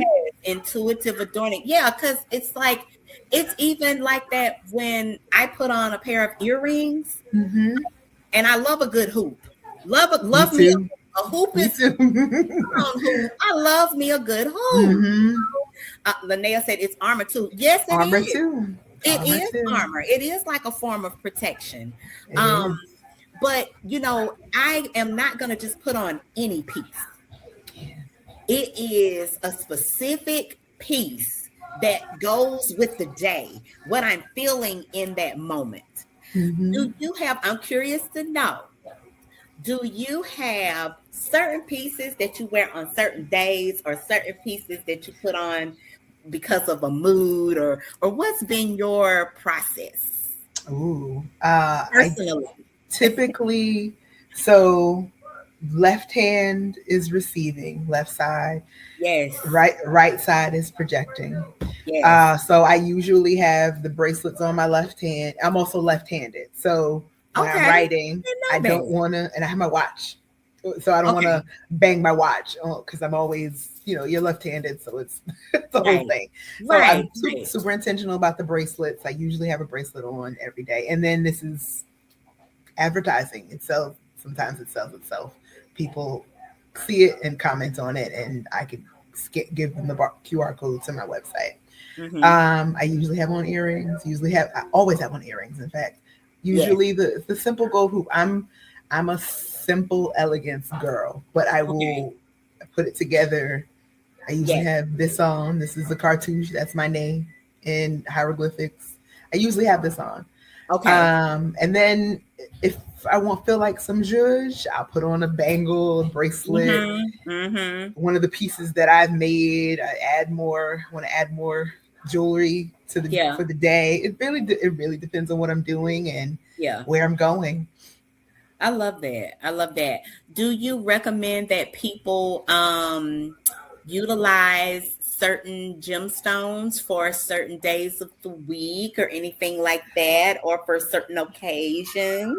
intuitive adorning. Yeah, because it's like it's even like that when I put on a pair of earrings, Hmm. and I love a good hoop. Me Love me too. a hoop Me is too. on hoop. I love me a good hoop. Hmm. Linnea said it's armor too. Yes, it Armor is. too. It Armor is too. armor. It is like a form of protection. It Um, is. but I am not gonna just put on any piece. Yeah. It is a specific piece that goes with the day, what I'm feeling in that moment. Hmm. I'm curious to know, do you have certain pieces that you wear on certain days or certain pieces that you put on because of a mood or what's been your process Ooh. I personally? typically, so left hand is receiving, left side, Yes, right side is projecting. yes. So I usually have the bracelets on my left hand. I'm also left-handed, so when I'm Okay. I writing, I didn't don't know want to, and I have my watch, so I don't that. want to Okay. bang my watch because I'm always, you're left-handed, so it's it's the whole Right. thing. So Right. I'm super, Right. super intentional about the bracelets. I usually have a bracelet on every day, and then this is advertising itself. Sometimes it sells itself. People see it and comment on it, and I could give them the QR code to my website. Mm-hmm. I usually have on earrings. I always have on earrings. In fact, Yes. usually the simple gold hoop. I'm a simple elegance girl, but I Okay. will put it together. I usually Yes. have this on. This is a cartouche. That's my name in hieroglyphics. I usually have this on. Okay. And then if I want feel like some zhuzh, I'll put on a bangle, a bracelet, Mm-hmm. Mm-hmm. one of the pieces that I've made. I add more. Want to add more jewelry to the Yeah. for the day. It really depends on what I'm doing and Yeah. where I'm going. I love that. I love that. Do you recommend that people utilize certain gemstones for certain days of the week or anything like that, or for certain occasions?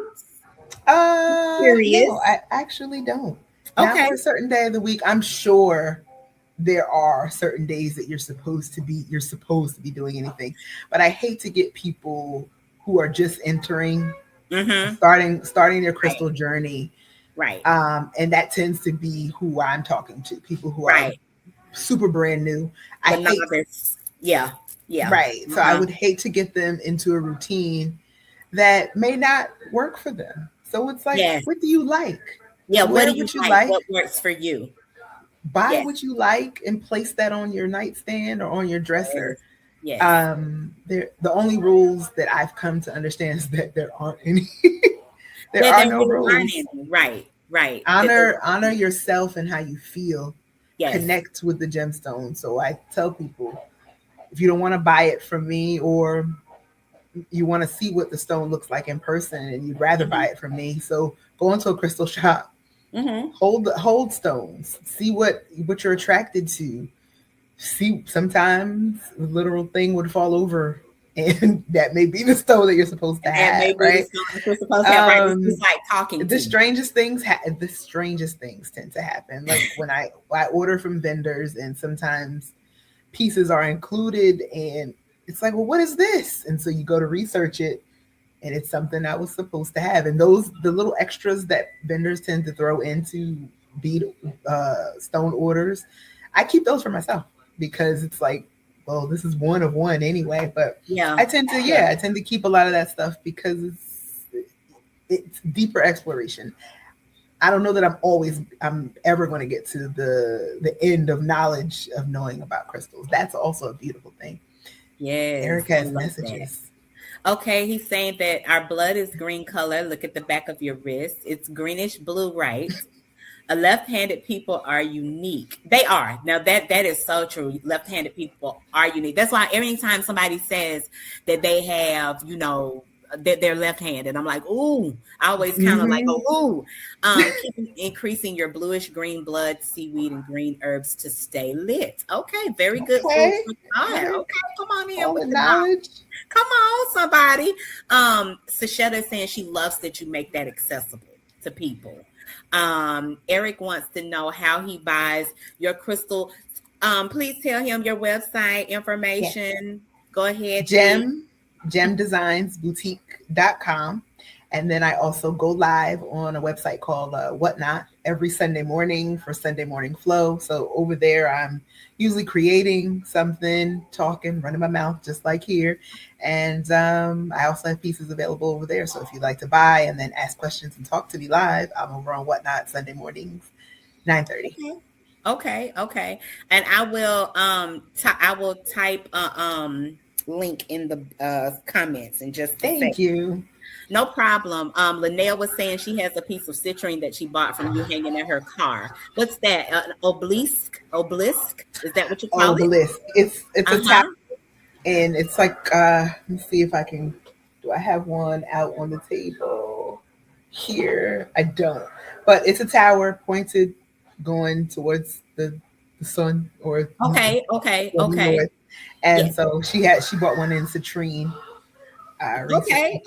No, Curious. I actually don't. Not Okay. for a certain day of the week. I'm sure there are certain days that you're supposed to be doing anything, but I hate to get people who are just entering, Mm-hmm. starting their Right. crystal journey, Right. and that tends to be who I'm talking to, people who are Right. super brand new. I The hate novice. Yeah. Yeah. Right. So I Uh-huh. would hate to get them into a routine that may not work for them. So it's like, Yes. what do you like? Yeah. What Wear do you what you like? like, What works for you? buy Yes. what you like, and place that on your nightstand or on your dresser. Yes. Yes. The only rules that I've come to understand is that there aren't any. There There are no really aren't rules. any. Right. Right. Honor yourself and how you feel. Yes. Connect with the gemstone. So I tell people, if you don't want to buy it from me, or you want to see what the stone looks like in person and you'd rather buy Mm-hmm. it from me, so go into a crystal shop, Mm-hmm. hold stones, see what you're attracted to. See, sometimes the literal thing would fall over, and that may be the stone that you're supposed to And that may have, be the right? song that you're supposed to have, right? It's just um like talking the to you. strangest things tend to happen, like when I order from vendors, and sometimes pieces are included, and it's like, well, what is this? And so you go to research it, and it's something I was supposed to have. And those the little extras that vendors tend to throw into bead stone orders, I keep those for myself because it's like, well, this is one of one anyway. But Yeah. I tend to, yeah, I tend to keep a lot of that stuff because it's deeper exploration. I don't know that I'm ever going to get to the end of knowledge of knowing about crystals. That's also a beautiful thing. Yes. Eric I has love messages. that. Okay, he's saying that our blood is green color. Look at the back of your wrist. It's greenish blue, right? Left-handed people are unique. They are. Now that is so true. Left-handed people are unique. That's why every time somebody says that they have, that they're left-handed, I'm like, ooh. I always kind of like, ooh. Keep increasing your bluish green blood, seaweed, and green herbs to stay lit. Okay, very good food Okay. for thought. Okay, come on in All with the the knowledge. knowledge. Come on, somebody. Sashetta is saying she loves that you make that accessible to people. Eric wants to know how he buys your crystal. Please tell him your website information. Yes. Go ahead. Gemdesignsboutique.com. And then I also go live on a website called Whatnot every Sunday morning for Sunday Morning Flow. So over there, I'm usually creating something, talking, running my mouth, just like here. And I also have pieces available over there. So if you'd like to buy and then ask questions and talk to me live, I'm over on Whatnot Sunday mornings, 9:30. Okay. And I will I will type link in the comments in just a second. Thank you. No problem. Linnell was saying she has a piece of citrine that she bought from you hanging in her car. What's that? An obelisk? Obelisk? Is that what you call it? It's a tower, and it's like let me see if I can. Do I have one out on the table here? I don't, but it's a tower pointed going towards the sun or okay. North. And yes. So she bought one in citrine. Okay.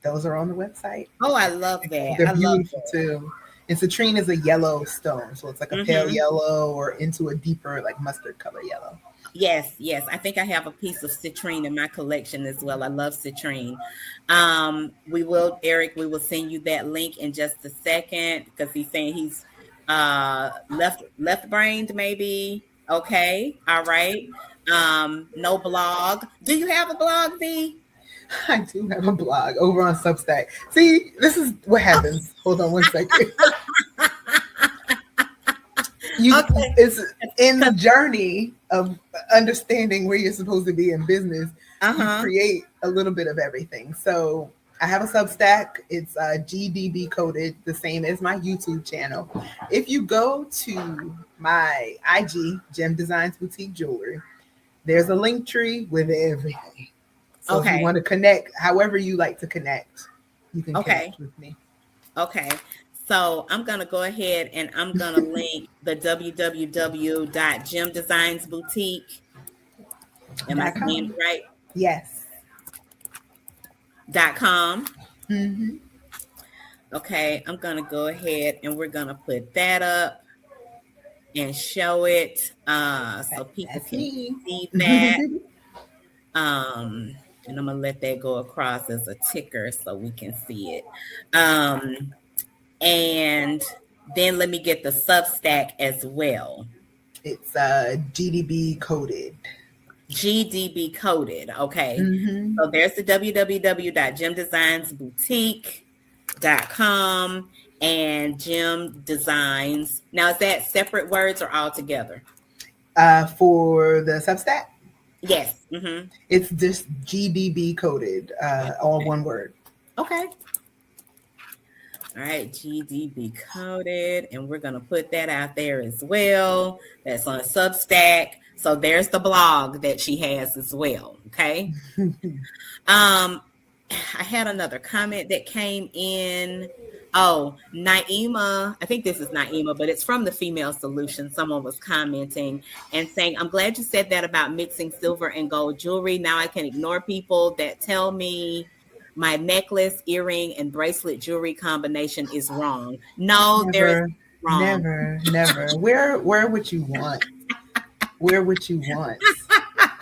Those are on the website. Oh, I love that. They're beautiful too. And citrine is a yellow stone, so it's like a pale yellow or into a deeper, like mustard color yellow. Yes. I think I have a piece of citrine in my collection as well. I love citrine. Eric, we will send you that link in just a second because he's saying he's left-brained maybe. Okay. All right. No blog. Do you have a blog, Vee? I do have a blog over on Substack. See, this is what happens. Hold on one second. It's in the journey of understanding where you're supposed to be in business. You create a little bit of everything. So I have a Substack. It's GDB coded, the same as my YouTube channel. If you go to my IG, Gem Designs Boutique Jewelry, there's a link tree with everything. So if you want to connect, however you like to connect, you can connect with me. Okay. So I'm going to go ahead and I'm going to link the www.gemdesignsboutique. Am I saying it right? Yes. .com. Okay. I'm going to go ahead and we're going to put that up and show it so people can see that. And I'm going to let that go across as a ticker so we can see it. And then let me get the Substack as well. It's GDB coded. GDB coded. Okay. So there's the www.gemdesignsboutique.com and Gem Designs. Now, is that separate words or all together? For the Substack? Yes. It's just GDB coded, all one word. Okay. All right, GDB coded, and we're going to put that out there as well. That's on Substack. So there's the blog that she has as well. Okay. I had another comment that came in. Oh, Naima, I think this is Naima, but it's from the Female Solution. Someone was commenting and saying, I'm glad you said that about mixing silver and gold jewelry. Now I can ignore people that tell me my necklace, earring, and bracelet jewelry combination is wrong. No, there's wrong. Never. Wear what you want. Wear what you want.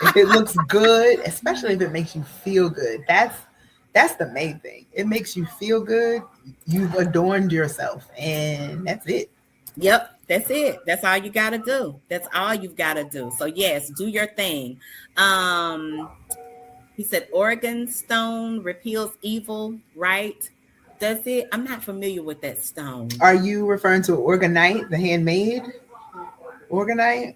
If it looks good, especially if it makes you feel good, that's the main thing. It makes you feel good. You've adorned yourself, and that's it. Yep, that's it. That's all you got to do. That's all you've got to do. So yes, do your thing. He said Oregon stone repeals evil, right? Does it? I'm not familiar with that stone. Are you referring to organite, the handmade organite?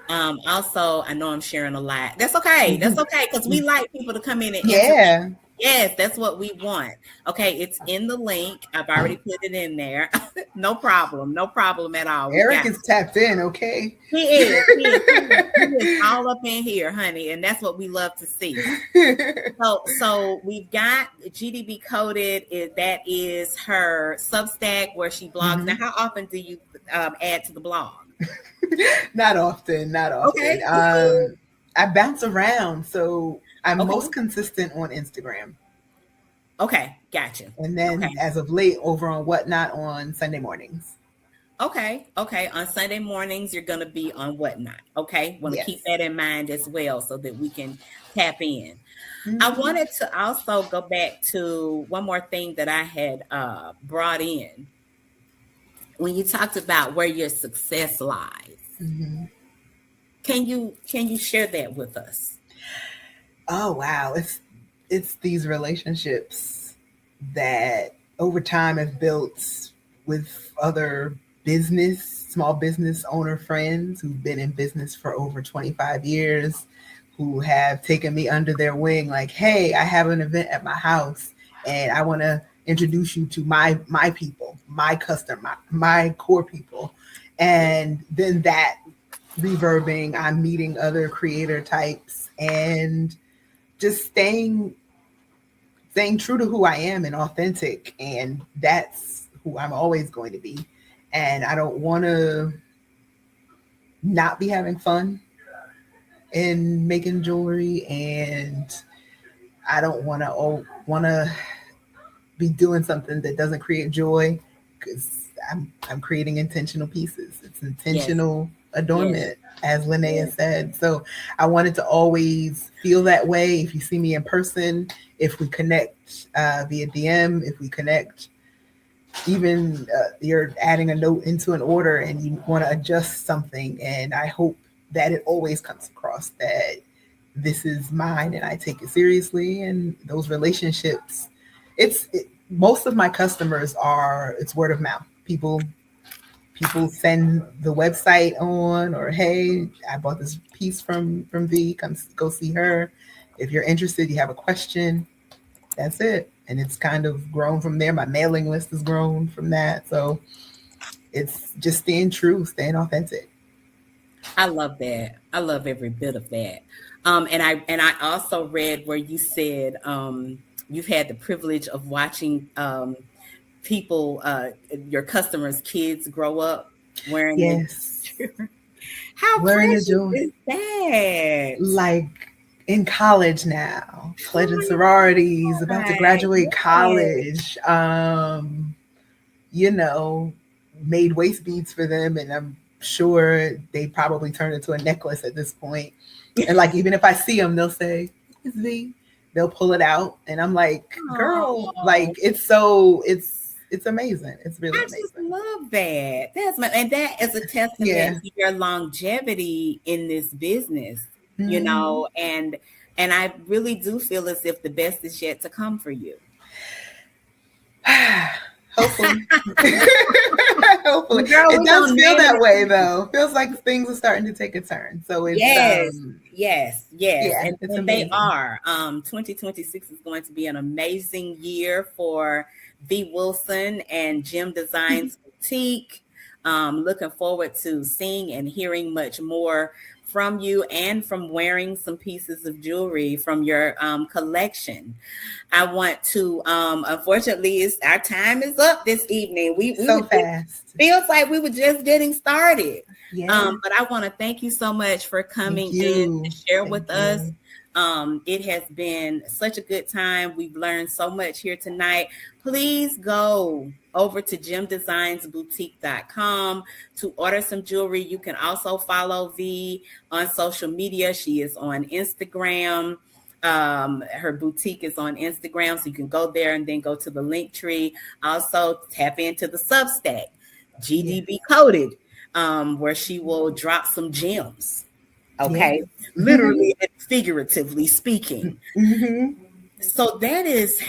Also, I know I'm sharing a lot. That's okay. That's okay because we like people to come in and Yeah. Yes, that's what we want. Okay, it's in the link. I've already put it in there. No problem. No problem at all. Eric is tapped in, okay? He is. He is all up in here, honey, and that's what we love to see. So we've got GDB Coded. That is her Substack where she blogs. Now, how often do you add to the blog? Not often. Okay. I bounce around, so I'm most consistent on Instagram. Okay, gotcha. And then as of late, over on Whatnot on Sunday mornings. Okay. On Sunday mornings, you're going to be on Whatnot. Okay. Want to keep that in mind as well so that we can tap in. I wanted to also go back to one more thing that I had brought in. When you talked about where your success lies, can you share that with us? Oh, wow. It's these relationships that over time have built with other small business owner friends who've been in business for over 25 years, who have taken me under their wing. Like, hey, I have an event at my house and I want to introduce you to my people, my customer, my core people. And then that reverbing, I'm meeting other creator types and just staying true to who I am and authentic. And that's who I'm always going to be. And I don't want to not be having fun in making jewelry. And I don't want to be doing something that doesn't create joy, because I'm creating intentional pieces. It's intentional adornment, as Linnea said. So I wanted to always feel that way. If you see me in person, if we connect via DM, if we connect, even you're adding a note into an order and you want to adjust something, and I hope that it always comes across that this is mine and I take it seriously. And those relationships, most of my customers it's word of mouth. People send the website on, or hey, I bought this piece from Vee, come go see her. If you're interested, you have a question, that's it. And it's kind of grown from there. My mailing list has grown from that. So it's just staying true, staying authentic. I love that. I love every bit of that. And I also read where you said you've had the privilege of watching people, your customers' kids grow up wearing it. How precious is that? Like in college now, pledging sororities, about to graduate college, made waist beads for them. And I'm sure they probably turned into a necklace at this point. And like, even if I see them, they'll say, "It's V." They'll pull it out. And I'm like, girl, like, it's amazing. It's really amazing. I just love that. And that is a testament to your longevity in this business, you know, and I really do feel as if the best is yet to come for you. Hopefully. Hopefully. Girl, it does feel that way, though. Feels like things are starting to take a turn. So it's yes. And they are. 2026 is going to be an amazing year for Vee Wilson and Gem Designs Boutique. Looking forward to seeing and hearing much more from you and from wearing some pieces of jewelry from your collection. I want to, unfortunately, our time is up this evening. We so fast. Feels like we were just getting started. Yeah. But I want to thank you so much for coming in to share with us. It has been such a good time. We've learned so much here tonight. Please go over to gemdesignsboutique.com to order some jewelry. You can also follow Vee on social media. She is on Instagram. Her boutique is on Instagram, so you can go there and then go to the link tree. Also tap into the Substack, GDB Coded, where she will drop some gems. Okay, literally and figuratively speaking. So that is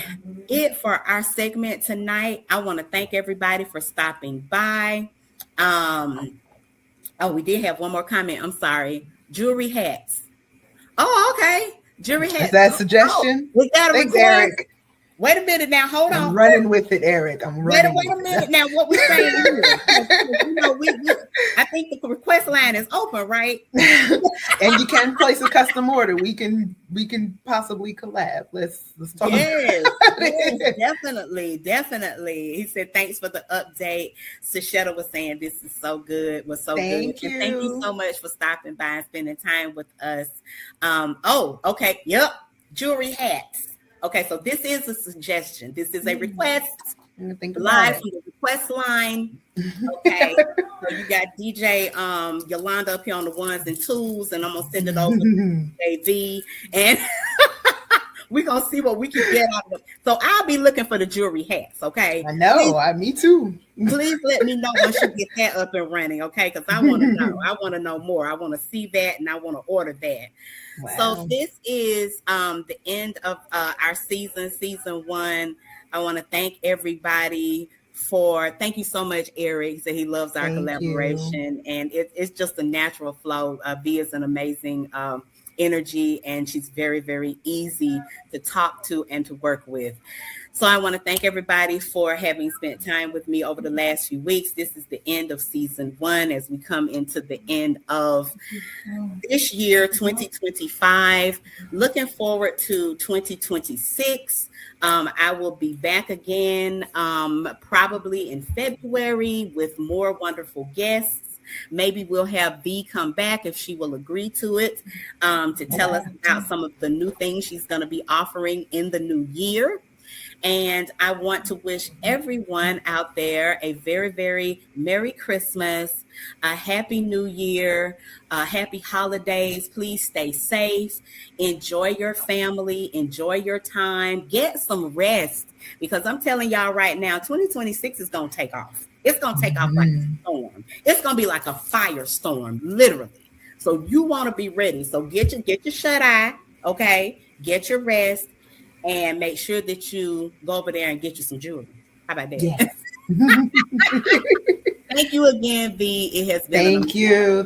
it for our segment tonight. I want to thank everybody for stopping by. We did have one more comment. I'm sorry. Jewelry hats. Oh, okay. Jewelry hats. Is that a suggestion? We got a Thanks, request. Eric. Wait a minute now. Hold on. I'm running with it, Eric. I'm running. Wait a minute now. What we're saying here? I think the request line is open, right? And you can place a custom order. We can possibly collab. Let's talk. Yes, definitely. He said, "Thanks for the update." Sashetta was saying, "This is so good. Was so Thank good." you. And thank you so much for stopping by and spending time with us. Okay. Yep. Jewelry hats. Okay, so this is a suggestion. This is a request live from the request line. Okay, so you got DJ Yolanda up here on the ones and twos, and I'm gonna send it over to DJ V, and we're gonna see what we can get out of them. So I'll be looking for the jewelry hats. Okay, I know. Me too. Please let me know once you get that up and running. Okay, because I want to know. I want to know more. I want to see that, and I want to order that. Wow. So this is the end of our season 1. I want to thank everybody thank you so much, Eric. He said he loves our collaboration, and it's just a natural flow. Vee is an amazing energy, and she's very, very easy to talk to and to work with. So I want to thank everybody for having spent time with me over the last few weeks. This is the end of season 1 as we come into the end of this year, 2025. Looking forward to 2026. I will be back again probably in February with more wonderful guests. Maybe we'll have Vee come back if she will agree to it to tell us about some of the new things she's going to be offering in the new year. And I want to wish everyone out there a very, very Merry Christmas, a Happy New Year, happy holidays. Please stay safe. Enjoy your family. Enjoy your time. Get some rest, because I'm telling y'all right now, 2026 is going to take off. It's going to take off like a storm. It's going to be like a firestorm, literally. So you want to be ready. So get your shut eye, okay? Get your rest. And make sure that you go over there and get you some jewelry. How about that? Yes. Thank you again, Vee. It has been Thank you.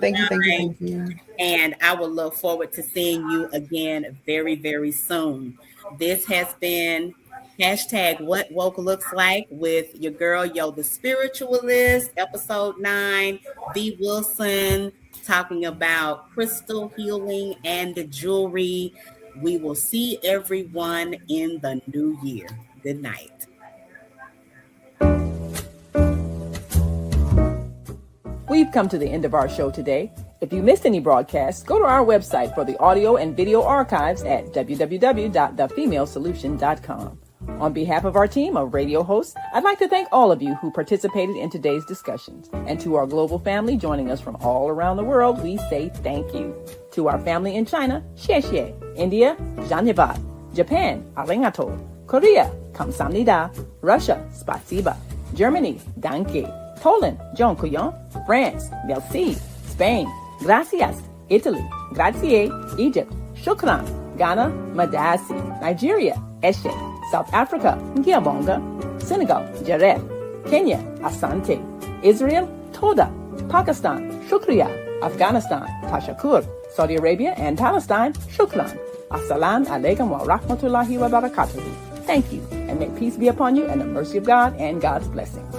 And I will look forward to seeing you again very, very soon. This has been #What Woke Looks Like with your girl, the Spiritualist, episode 9, Vee Wilson, talking about crystal healing and the jewelry. We will see everyone in the new year. Good night. We've come to the end of our show today. If you missed any broadcasts, go to our website for the audio and video archives at www.thefemalesolution.com. On behalf of our team of radio hosts, I'd like to thank all of you who participated in today's discussions. And to our global family joining us from all around the world, we say thank you. To our family in China, xie xie. India, Dhanyavad. Japan, arigato. Korea, kamsamnida. Russia, spasiba. Germany, danke. Poland, dziękuję. France, merci. Spain, gracias. Italy, grazie. Egypt, shukran. Ghana, madasi. Nigeria, eshe. South Africa, Ngiyabonga. Senegal, Jaref. Kenya, Asante. Israel, Toda. Pakistan, Shukriya. Afghanistan, Tashakur. Saudi Arabia and Palestine, Shukran. Assalamu alaikum wa rahmatullahi wa barakatuhu. Thank you, and may peace be upon you and the mercy of God and God's blessings.